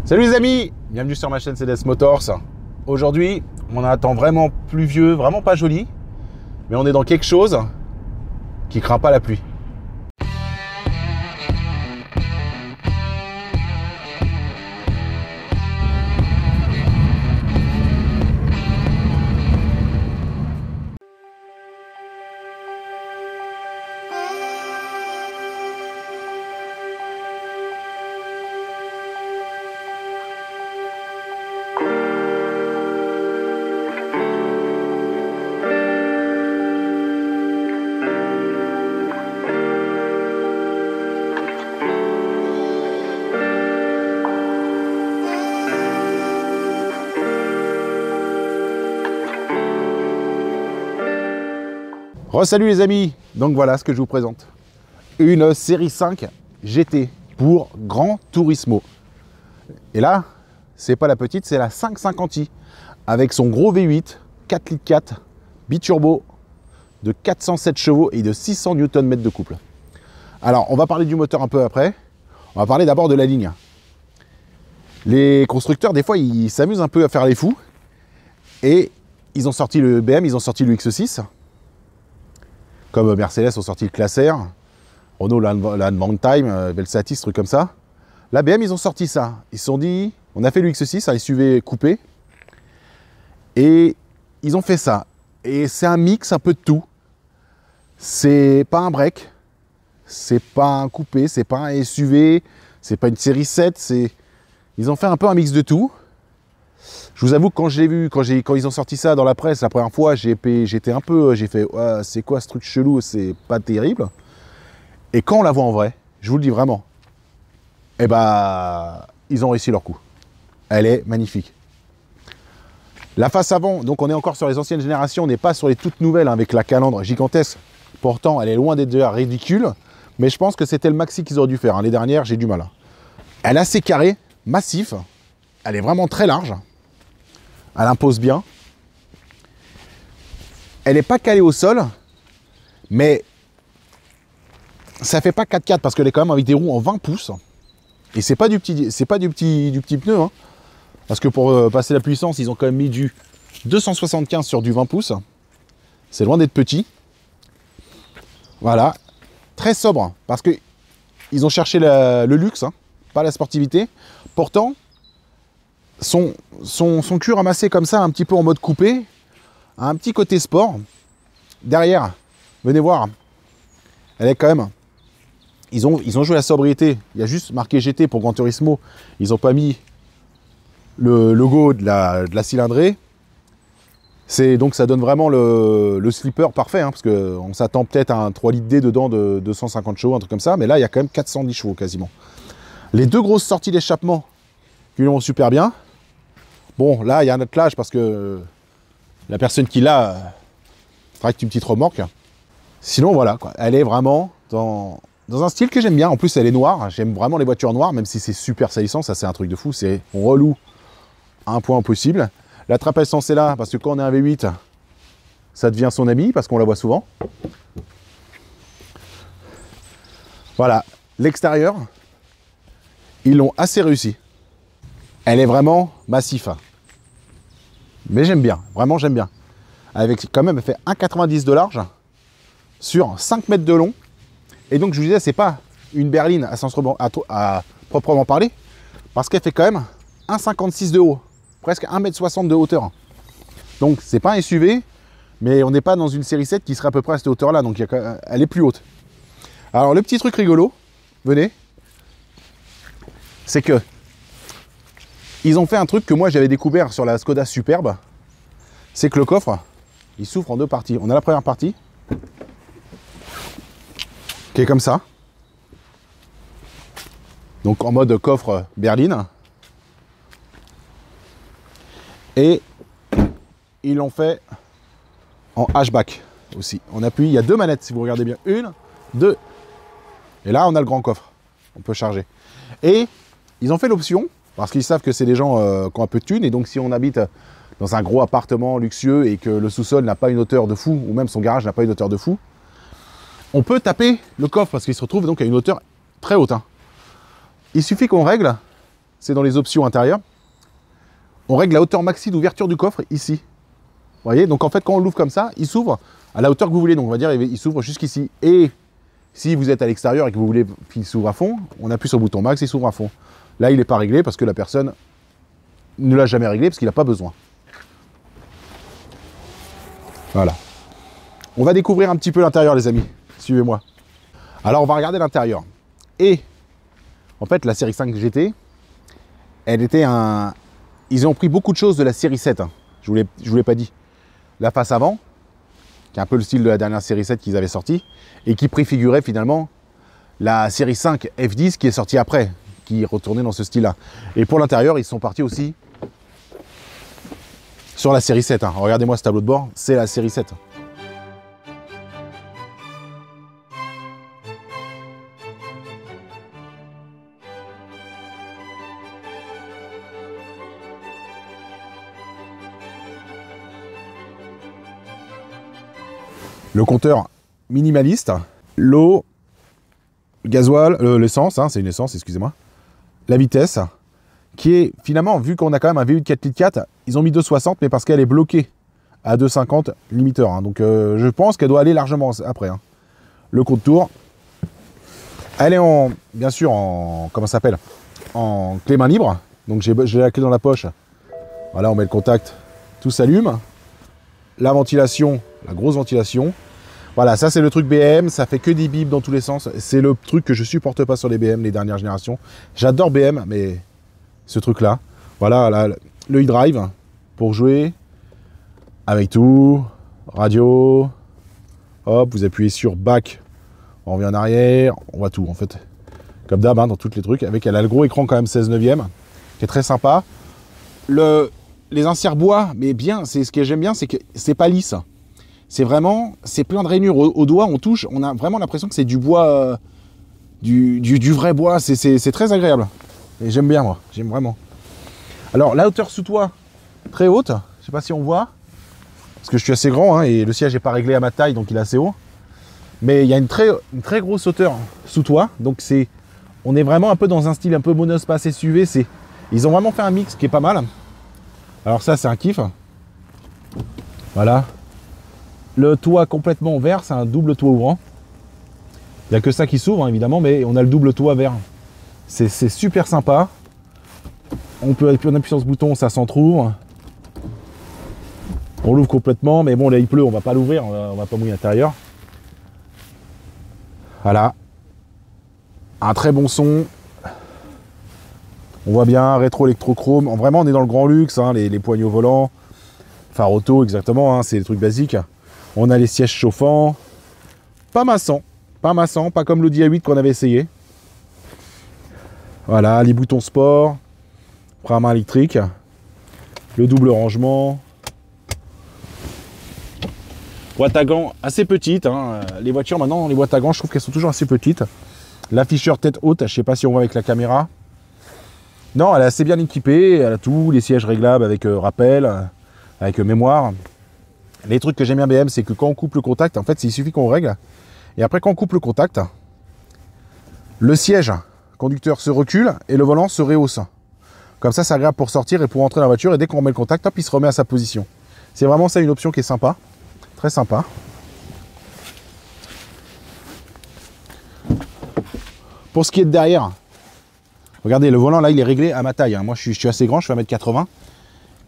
Salut les amis, bienvenue sur ma chaîne CDS Motors. Aujourd'hui, on a un temps vraiment pluvieux, vraiment pas joli, mais on est dans quelque chose qui craint pas la pluie. Salut les amis, donc voilà ce que je vous présente. Une série 5 GT pour Gran Turismo. Et là, c'est pas la petite, c'est la 550i avec son gros V8, 4 litres 4, biturbo de 407 chevaux et de 600 Nm de couple. Alors, on va parler du moteur un peu après. On va parler d'abord de la ligne. Les constructeurs, des fois, ils s'amusent un peu à faire les fous. Et ils ont sorti le BM, ils ont sorti le X6. Comme Mercedes ont sorti le Classe R, Renault l'Advantime, Velsatis, trucs comme ça. La BM, ils ont sorti ça. Ils se sont dit, on a fait le X6, un SUV coupé. Et ils ont fait ça. Et c'est un mix un peu de tout. C'est pas un break, c'est pas un coupé, c'est pas un SUV, c'est pas une série 7. Ils ont fait un peu un mix de tout. Je vous avoue que quand je l'ai vu, quand ils ont sorti ça dans la presse la première fois, j'étais un peu, j'ai fait ouais, c'est quoi ce truc chelou, c'est pas terrible. Et quand on la voit en vrai, je vous le dis vraiment, eh ben, ils ont réussi leur coup. Elle est magnifique. La face avant, donc on est encore sur les anciennes générations, on n'est pas sur les toutes nouvelles hein, avec la calandre gigantesque. Pourtant, elle est loin d'être déjà ridicule, mais je pense que c'était le maxi qu'ils auraient dû faire. Hein. Les dernières, j'ai du mal. Elle est assez carrée, massif, elle est vraiment très large. Elle impose bien. Elle n'est pas calée au sol, mais ça fait pas 4x4 parce qu'elle est quand même avec des roues en 20 pouces. Et c'est pas du petit pneu. Hein, parce que pour passer la puissance, ils ont quand même mis du 275 sur du 20 pouces. C'est loin d'être petit. Voilà. Très sobre parce qu'ils ont cherché le luxe, hein, pas la sportivité. Pourtant, son cul ramassé comme ça, un petit peu en mode coupé, a un petit côté sport. Derrière, venez voir, elle est quand même... Ils ont joué la sobriété. Il y a juste marqué GT pour Gran Turismo. Ils n'ont pas mis le logo de la cylindrée. Donc ça donne vraiment le slipper parfait, hein, parce qu'on s'attend peut-être à un 3 litres D dedans de 250 chevaux, un truc comme ça, mais là il y a quand même 410 chevaux quasiment. Les deux grosses sorties d'échappement qui vont super bien. Bon, là, il y a un attelage parce que la personne qui l'a fera une petite remorque. Sinon, voilà, quoi. Elle est vraiment dans un style que j'aime bien. En plus, elle est noire. J'aime vraiment les voitures noires, même si c'est super salissant. Ça, c'est un truc de fou. C'est relou à un point possible. La trappe à essence est là parce que quand on est un V8, ça devient son ami parce qu'on la voit souvent. Voilà. L'extérieur, ils l'ont assez réussi. Elle est vraiment massif. Mais j'aime bien, vraiment j'aime bien. Avec quand même, elle fait 1,90 de large sur 5 mètres de long. Et donc je vous disais, c'est pas une berline à proprement parler, parce qu'elle fait quand même 1,56 de haut, presque 1,60 m de hauteur. Donc c'est pas un SUV, mais on n'est pas dans une série 7 qui serait à peu près à cette hauteur-là, donc elle est plus haute. Alors le petit truc rigolo, venez, c'est que ils ont fait un truc que moi j'avais découvert sur la Skoda Superbe, c'est que le coffre, il s'ouvre en deux parties. On a la première partie, qui est comme ça, donc en mode coffre berline, et ils l'ont fait en hatchback aussi. On appuie, il y a deux manettes si vous regardez bien, une, deux, et là on a le grand coffre, on peut charger. Et ils ont fait l'option, parce qu'ils savent que c'est des gens qui ont un peu de thunes, et donc si on habite dans un gros appartement luxueux et que le sous-sol n'a pas une hauteur de fou, ou même son garage n'a pas une hauteur de fou, on peut taper le coffre, parce qu'il se retrouve donc à une hauteur très haute. Hein. Il suffit qu'on règle c'est dans les options intérieures. On règle la hauteur maxi d'ouverture du coffre ici. Vous voyez, donc en fait, quand on l'ouvre comme ça, il s'ouvre à la hauteur que vous voulez. Donc on va dire, il s'ouvre jusqu'ici. Et si vous êtes à l'extérieur et que vous voulez qu'il s'ouvre à fond, on appuie sur le bouton max, il s'ouvre à fond. Là, il n'est pas réglé parce que la personne ne l'a jamais réglé parce qu'il n'a pas besoin. Voilà. On va découvrir un petit peu l'intérieur, les amis. Suivez-moi. Alors, on va regarder l'intérieur. Et, en fait, la série 5 GT, elle était un... Ils ont pris beaucoup de choses de la série 7. Hein. Je vous l'ai pas dit. La face avant, qui est un peu le style de la dernière série 7 qu'ils avaient sorti, et qui préfigurait finalement la série 5 F10 qui est sortie après, qui retournait dans ce style-là. Et pour l'intérieur, ils sont partis aussi sur la série 7. Hein. Regardez-moi ce tableau de bord, c'est la série 7. Le compteur minimaliste, l'eau, le gasoil, l'essence, hein, c'est une essence, excusez-moi, la vitesse, qui est finalement, vu qu'on a quand même un V8 4 litres 4, ils ont mis 2,60, mais parce qu'elle est bloquée à 2,50 limiteur. Hein, donc je pense qu'elle doit aller largement après. Hein. Le compte tour, elle est en, bien sûr, en, comment ça s'appelle, en clé main libre. Donc j'ai la clé dans la poche. Voilà, on met le contact, tout s'allume. La ventilation, la grosse ventilation. Voilà, ça c'est le truc BM, ça fait que des bips dans tous les sens. C'est le truc que je supporte pas sur les BM, les dernières générations. J'adore BM, mais ce truc-là. Voilà, là, le e-drive pour jouer avec tout. Radio. Hop, vous appuyez sur back. On revient en arrière. On voit tout en fait. Comme d'hab, hein, dans tous les trucs. Elle a le gros écran quand même 16 neuvième, qui est très sympa. Les inserts bois, mais bien, c'est ce que j'aime bien, c'est que c'est pas lisse. C'est vraiment, c'est plein de rainures. Au doigt, on touche, on a vraiment l'impression que c'est du bois, du vrai bois. C'est très agréable. Et j'aime bien, moi. J'aime vraiment. Alors, la hauteur sous toit, très haute. Je sais pas si on voit. Parce que je suis assez grand, hein, et le siège n'est pas réglé à ma taille, donc il est assez haut. Mais il y a une très grosse hauteur sous toit. Donc, on est vraiment un peu dans un style un peu monospace SUV. Ils ont vraiment fait un mix qui est pas mal. Alors ça, c'est un kiff. Voilà. Le toit complètement vert, c'est un double toit ouvrant. Il n'y a que ça qui s'ouvre, hein, évidemment, mais on a le double toit vert. C'est super sympa. On appuie sur ce bouton, ça s'entrouvre. On l'ouvre complètement, mais bon, là, il pleut, on va pas l'ouvrir, on va pas mouiller l'intérieur. Voilà. Un très bon son. On voit bien, rétro-électrochrome. Vraiment, on est dans le grand luxe, hein, les poignées au volant. Phare auto, exactement, hein, c'est les trucs basiques. On a les sièges chauffants. Pas massant, pas comme l'Audi A8 qu'on avait essayé. Voilà, les boutons sport. Frein à main électrique. Le double rangement. Boîte à gants assez petite. Hein. Les voitures, maintenant, les boîtes à gants, je trouve qu'elles sont toujours assez petites. L'afficheur tête haute, je ne sais pas si on voit avec la caméra. Non, elle est assez bien équipée, elle a tout, les sièges réglables avec rappel, avec mémoire. Les trucs que j'aime bien BM, c'est que quand on coupe le contact, en fait, il suffit qu'on règle. Et après, quand on coupe le contact, le siège conducteur se recule et le volant se rehausse. Comme ça, c'est agréable pour sortir et pour entrer dans la voiture. Et dès qu'on remet le contact, hop, il se remet à sa position. C'est vraiment ça une option qui est sympa. Très sympa. Pour ce qui est de derrière, regardez, le volant là, il est réglé à ma taille. Hein. Moi, je suis assez grand, je fais 1m80.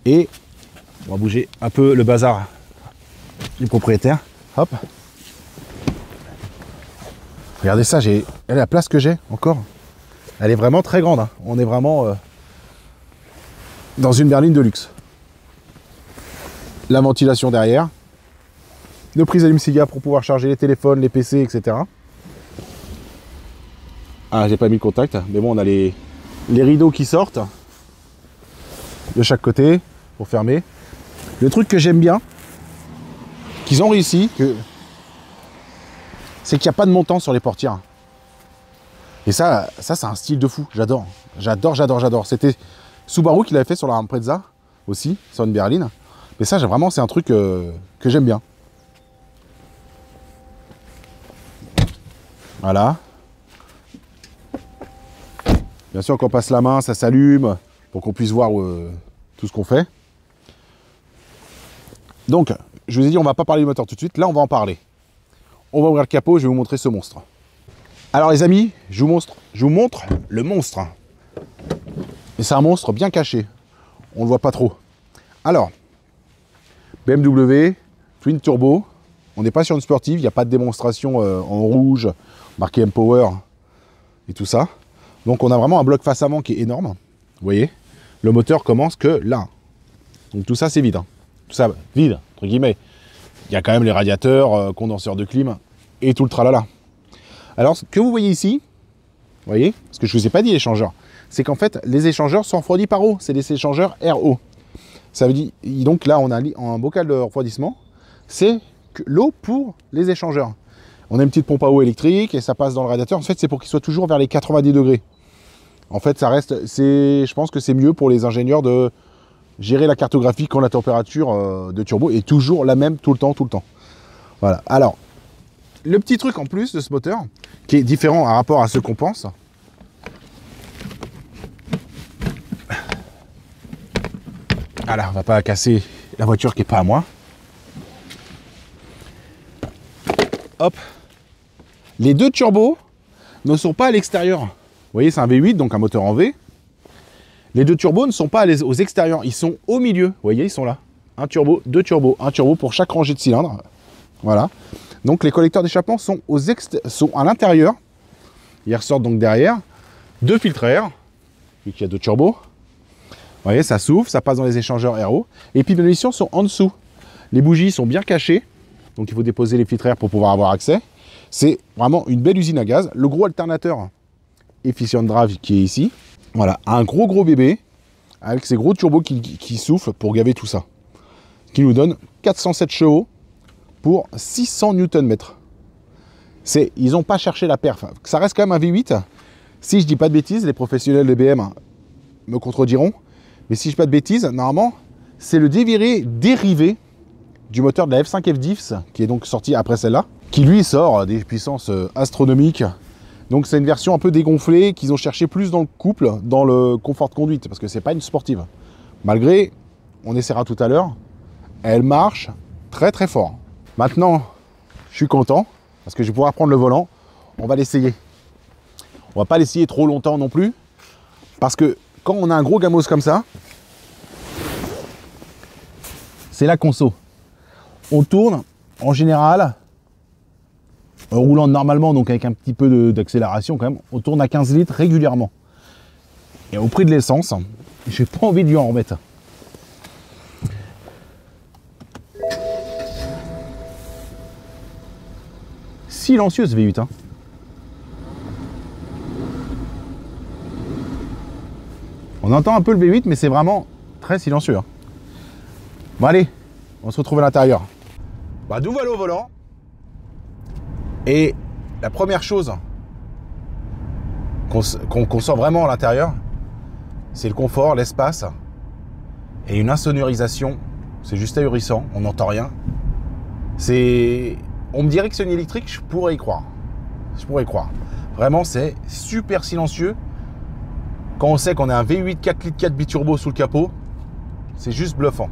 Et on va bouger un peu le bazar du propriétaire. Hop. Regardez ça, la place que j'ai encore. Elle est vraiment très grande. Hein. On est vraiment dans une berline de luxe. La ventilation derrière. Le prise allume-cigare pour pouvoir charger les téléphones, les PC, etc. Ah, j'ai pas mis le contact, mais bon, on a les rideaux qui sortent de chaque côté pour fermer. Le truc que j'aime bien, qu'ils ont réussi, c'est qu'il n'y a pas de montant sur les portières. Et ça c'est un style de fou. J'adore. J'adore. C'était Subaru qui l'avait fait sur la Impreza aussi, sur une berline. Mais ça, vraiment, c'est un truc que j'aime bien. Voilà. Bien sûr, quand on passe la main, ça s'allume pour qu'on puisse voir tout ce qu'on fait. Donc, je vous ai dit, on va pas parler du moteur tout de suite. Là, on va en parler. On va ouvrir le capot, je vais vous montrer ce monstre. Alors les amis, je vous montre le monstre. Et c'est un monstre bien caché. On ne le voit pas trop. Alors, BMW, Twin Turbo. On n'est pas sur une sportive, il n'y a pas de démonstration en rouge, marqué M-Power et tout ça. Donc on a vraiment un bloc face avant qui est énorme. Vous voyez, le moteur commence que là. Donc tout ça c'est vide. Hein. Tout ça vide, entre guillemets. Il y a quand même les radiateurs, condenseurs de clim et tout le tralala. Alors ce que vous voyez ici, vous voyez, parce que je ne vous ai pas dit échangeurs, c'est qu'en fait les échangeurs sont refroidis par eau. C'est des échangeurs RO. Ça veut dire, donc là on a un bocal de refroidissement, c'est l'eau pour les échangeurs. On a une petite pompe à eau électrique et ça passe dans le radiateur. En fait, c'est pour qu'il soit toujours vers les 90 degrés. En fait, ça reste, je pense que c'est mieux pour les ingénieurs de gérer la cartographie quand la température de turbo est toujours la même tout le temps. Voilà. Alors, le petit truc en plus de ce moteur, qui est différent par rapport à ce qu'on pense. Alors, on va pas casser la voiture qui n'est pas à moi. Hop. Les deux turbos ne sont pas à l'extérieur. Vous voyez, c'est un V8, donc un moteur en V. Les deux turbos ne sont pas aux extérieurs, ils sont au milieu. Vous voyez, ils sont là. Un turbo, deux turbos. Un turbo pour chaque rangée de cylindres. Voilà. Donc les collecteurs d'échappement sont à l'intérieur. Ils ressortent donc derrière. Deux filtres à air, vu qu'il y a deux turbos. Vous voyez, ça souffle, ça passe dans les échangeurs RO. Et puis les munitions sont en dessous. Les bougies sont bien cachées. Donc il faut déposer les filtres à air pour pouvoir avoir accès. C'est vraiment une belle usine à gaz. Le gros alternateur Efficient Drive qui est ici. Voilà, un gros bébé avec ces gros turbos qui soufflent pour gaver tout ça. Qui nous donne 407 chevaux pour 600 Nm. Ils n'ont pas cherché la perf. Ça reste quand même un V8. Si je dis pas de bêtises, les professionnels de BM me contrediront. Mais si je dis pas de bêtises, normalement, c'est le dérivé du moteur de la F5 F-Diffs, qui est donc sorti après celle-là, qui lui sort des puissances astronomiques. Donc c'est une version un peu dégonflée, qu'ils ont cherché plus dans le couple, dans le confort de conduite, parce que c'est pas une sportive. Malgré, on essaiera tout à l'heure, elle marche très fort. Maintenant, je suis content, parce que je vais pouvoir prendre le volant, on va l'essayer. On va pas l'essayer trop longtemps non plus, parce que quand on a un gros gamos comme ça, c'est la conso. On tourne, en général, en roulant normalement, donc avec un petit peu d'accélération quand même, on tourne à 15 litres régulièrement. Et au prix de l'essence, j'ai pas envie de lui en remettre. Silencieux ce V8. Hein. On entend un peu le V8, mais c'est vraiment très silencieux. Hein. Bon allez, on se retrouve à l'intérieur. Bah, nous voilà au volant. Et la première chose qu'on sent vraiment à l'intérieur, c'est le confort, l'espace et une insonorisation. C'est juste ahurissant, on n'entend rien. On me dirait que c'est une électrique, je pourrais y croire. Vraiment, c'est super silencieux. Quand on sait qu'on a un V8 4 litres 4 biturbo sous le capot, c'est juste bluffant.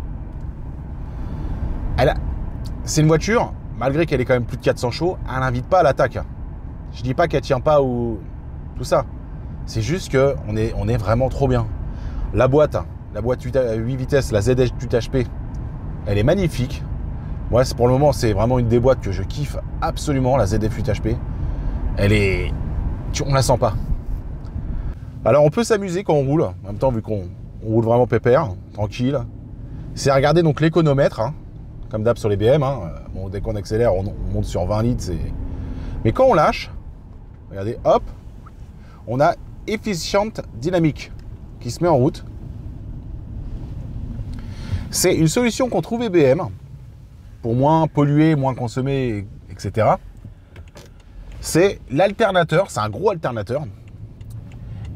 C'est une voiture, malgré qu'elle ait quand même plus de 400 chevaux, elle n'invite pas à l'attaque. Je dis pas qu'elle tient pas ou tout ça. C'est juste qu'on est vraiment trop bien. La boîte 8 vitesses, la ZS 8 HP, elle est magnifique. Moi, pour le moment, c'est vraiment une des boîtes que je kiffe absolument, la ZF 8 HP. On la sent pas. Alors, on peut s'amuser quand on roule. En même temps, vu qu'on roule vraiment pépère, tranquille. C'est à regarder donc l'économètre. Hein. Comme d'hab sur les BM, hein. Bon, dès qu'on accélère, on monte sur 20 litres. Mais quand on lâche, regardez, hop, on a Efficient Dynamic qui se met en route. C'est une solution qu'on trouve BM pour moins polluer, moins consommer, etc. C'est l'alternateur, c'est un gros alternateur.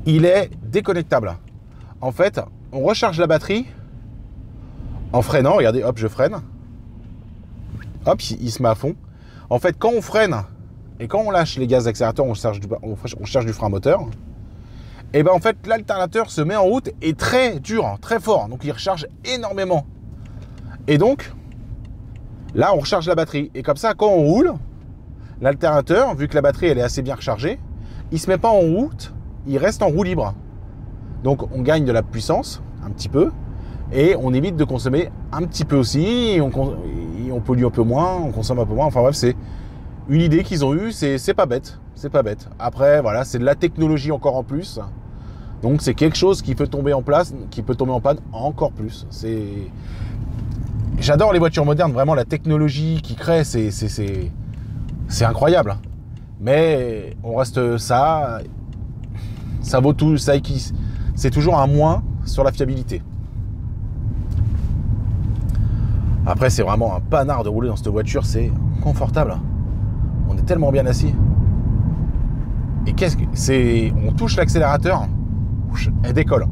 Il est déconnectable. En fait, on recharge la batterie en freinant. Regardez, hop, je freine. Hop, il se met à fond. En fait, quand on freine et quand on lâche les gaz d'accélérateur, on charge du frein moteur. Et ben en fait, l'alternateur se met en route et très dur, hein, très fort. Donc il recharge énormément. Et donc, là, on recharge la batterie. Et comme ça, quand on roule, l'alternateur, vu que la batterie elle est assez bien rechargée, il ne se met pas en route, il reste en roue libre. Donc on gagne de la puissance, un petit peu, et on évite de consommer un petit peu aussi, et on pollue un peu moins, on consomme un peu moins. Enfin bref, c'est une idée qu'ils ont eue, c'est pas bête. C'est pas bête. Après, voilà, c'est de la technologie encore en plus. Donc c'est quelque chose qui peut tomber en place, qui peut tomber en panne encore plus. J'adore les voitures modernes, vraiment la technologie qu'ils créent, c'est incroyable. Mais on reste ça vaut tout, c'est toujours un moins sur la fiabilité. Après, c'est vraiment un panard de rouler dans cette voiture, c'est confortable. On est tellement bien assis. Et on touche l'accélérateur, elle décolle.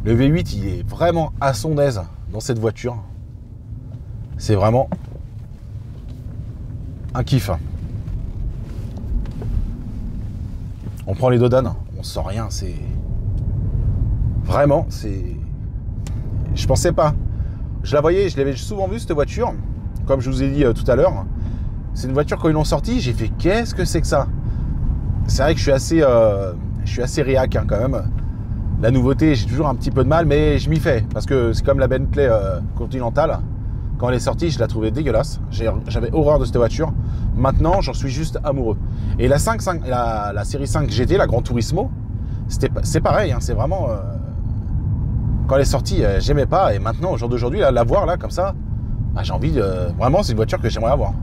Le V8, il est vraiment à son aise dans cette voiture. C'est vraiment un kiff. On prend les dodanes, on sent rien, c'est... Vraiment, c'est... Je pensais pas. Je l'avais souvent vu cette voiture, comme je vous ai dit tout à l'heure. C'est une voiture, quand ils l'ont sortie, j'ai fait qu'est-ce que c'est que ça? C'est vrai que je suis assez réac hein, quand même. La nouveauté, j'ai toujours un petit peu de mal, mais je m'y fais. Parce que c'est comme la Bentley Continental. Quand elle est sortie, je la trouvais dégueulasse. J'avais horreur de cette voiture. Maintenant, j'en suis juste amoureux. Et la série 5 GT, la Gran Turismo, c'est pareil. Hein, c'est vraiment... quand elle est sortie, j'aimais pas. Et maintenant, au jour d'aujourd'hui, la voir là, comme ça, bah, j'ai envie de... Vraiment, c'est une voiture que j'aimerais avoir.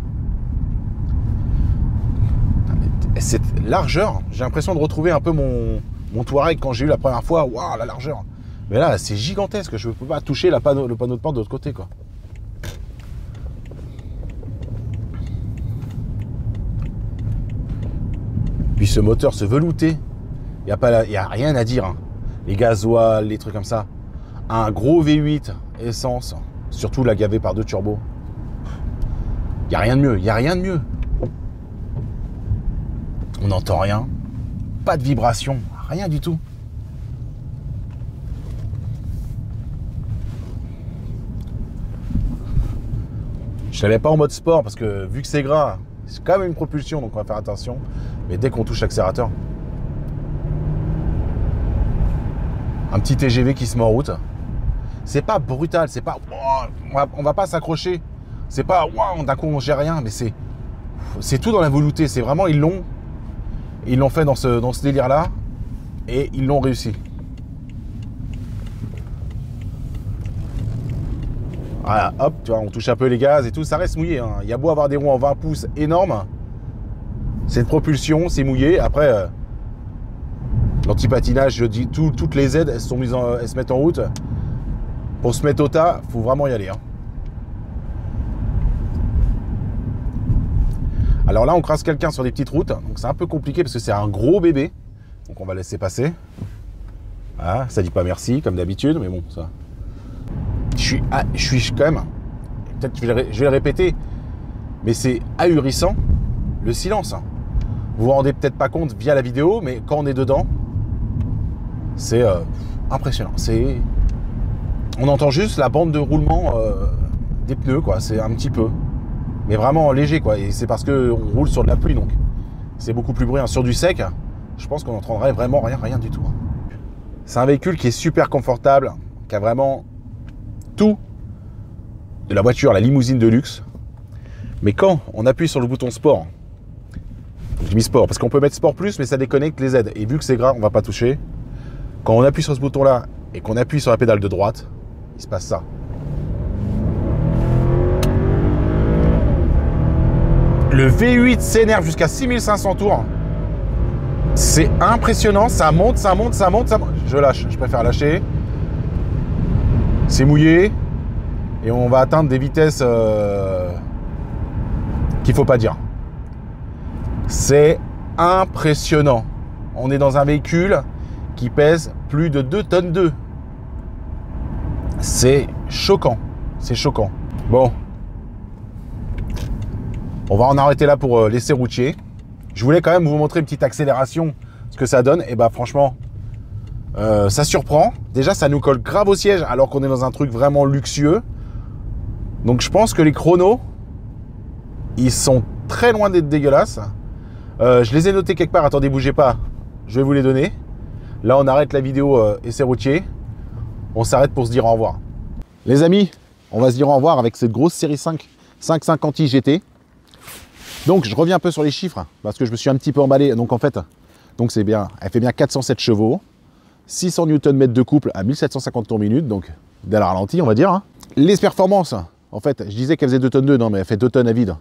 Cette largeur, j'ai l'impression de retrouver un peu mon Touareg quand j'ai eu la première fois. Waouh, la largeur. Mais là, c'est gigantesque. Je ne peux pas toucher le panneau de porte de l'autre côté, quoi. Puis ce moteur, ce velouté, il n'y a rien à dire. Hein. Les gasoils, les trucs comme ça. Un gros V8 essence, surtout la gavée par 2 turbos. Il n'y a rien de mieux. Il n'y a rien de mieux. On n'entend rien. Pas de vibration. Rien du tout. Je ne l'avais pas en mode sport parce que vu que c'est gras, c'est quand même une propulsion, donc on va faire attention. Mais dès qu'on touche l'accélérateur, un petit TGV qui se met en route. C'est pas brutal, c'est pas... On va pas s'accrocher. C'est pas... D'un coup on gère rien, mais c'est tout dans la velouté. C'est vraiment... Ils l'ont fait dans ce délire-là. Et ils l'ont réussi. Voilà, hop, tu vois, on touche un peu les gaz et tout. Ça reste mouillé. Hein. Il y a beau avoir des roues en 20 pouces énormes. C'est de propulsion, c'est mouillé. Après, l'anti-patinage, je dis, toutes les aides, elles se mettent en route. Pour se mettre au tas, il faut vraiment y aller. Hein. Alors là, on croise quelqu'un sur des petites routes. Donc c'est un peu compliqué parce que c'est un gros bébé. Donc on va laisser passer. Ah, ça dit pas merci, comme d'habitude, mais bon, ça... Je suis quand même... Peut-être que je vais le répéter, mais c'est ahurissant, le silence. Vous vous rendez peut-être pas compte via la vidéo, mais quand on est dedans, c'est impressionnant. On entend juste la bande de roulement des pneus, quoi. C'est un petit peu, mais vraiment léger, quoi. Et c'est parce qu'on roule sur de la pluie, donc c'est beaucoup plus bruyant. Sur du sec, je pense qu'on n'entendrait vraiment rien du tout. C'est un véhicule qui est super confortable, qui a vraiment tout de la voiture, la limousine de luxe. Mais quand on appuie sur le bouton sport, j'ai mis sport parce qu'on peut mettre sport plus, mais ça déconnecte les aides. Et vu que c'est gras, on va pas toucher. Quand on appuie sur ce bouton-là et qu'on appuie sur la pédale de droite, il se passe ça. Le V8 s'énerve jusqu'à 6500 tours. C'est impressionnant, ça monte. Je lâche, je préfère lâcher. C'est mouillé. Et on va atteindre des vitesses qu'il ne faut pas dire. C'est impressionnant. On est dans un véhicule qui pèse plus de 2 tonnes 2. C'est choquant. C'est choquant. Bon. On va en arrêter là pour l'essai routier. Je voulais quand même vous montrer une petite accélération ce que ça donne, et bah franchement, ça surprend. Déjà, ça nous colle grave au siège alors qu'on est dans un truc vraiment luxueux. Donc je pense que les chronos, ils sont très loin d'être dégueulasses. Je les ai notés quelque part. Attendez, bougez pas. Je vais vous les donner. Là, on arrête la vidéo essai routier. On s'arrête pour se dire au revoir. Les amis, on va se dire au revoir avec cette grosse série 5 550i GT. Donc, je reviens un peu sur les chiffres parce que je me suis un petit peu emballé. Donc, en fait, c'est bien. Elle fait bien 407 chevaux, 600 Nm de couple à 1750 tours minute. Donc, dès la ralenti, on va dire. Les performances. En fait, je disais qu'elle faisait 2 tonnes 2, non, mais elle fait 2 tonnes à vide.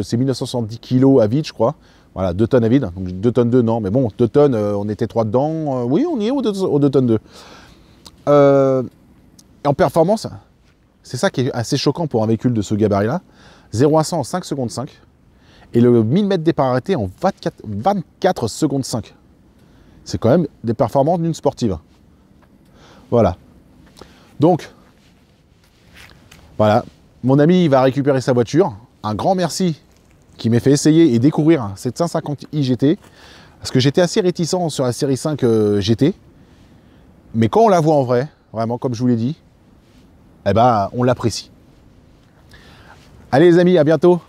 C'est 1970 kg à vide, je crois. Voilà, 2 tonnes à vide. Donc 2 tonnes 2, non, mais bon, 2 tonnes, on était 3 dedans. Oui, on y est aux 2 tonnes 2. En performance, c'est ça qui est assez choquant pour un véhicule de ce gabarit-là. 0 à 100 en 5 secondes 5. Et le 1000 mètres départ arrêté en 24 secondes 5. C'est quand même des performances d'une sportive. Voilà. Donc, voilà. Mon ami, il va récupérer sa voiture. Un grand merci qui m'ait fait essayer et découvrir cette 550i GT. Parce que j'étais assez réticent sur la série 5 GT. Mais quand on la voit en vrai, vraiment, comme je vous l'ai dit, eh ben, on l'apprécie. Allez les amis, à bientôt.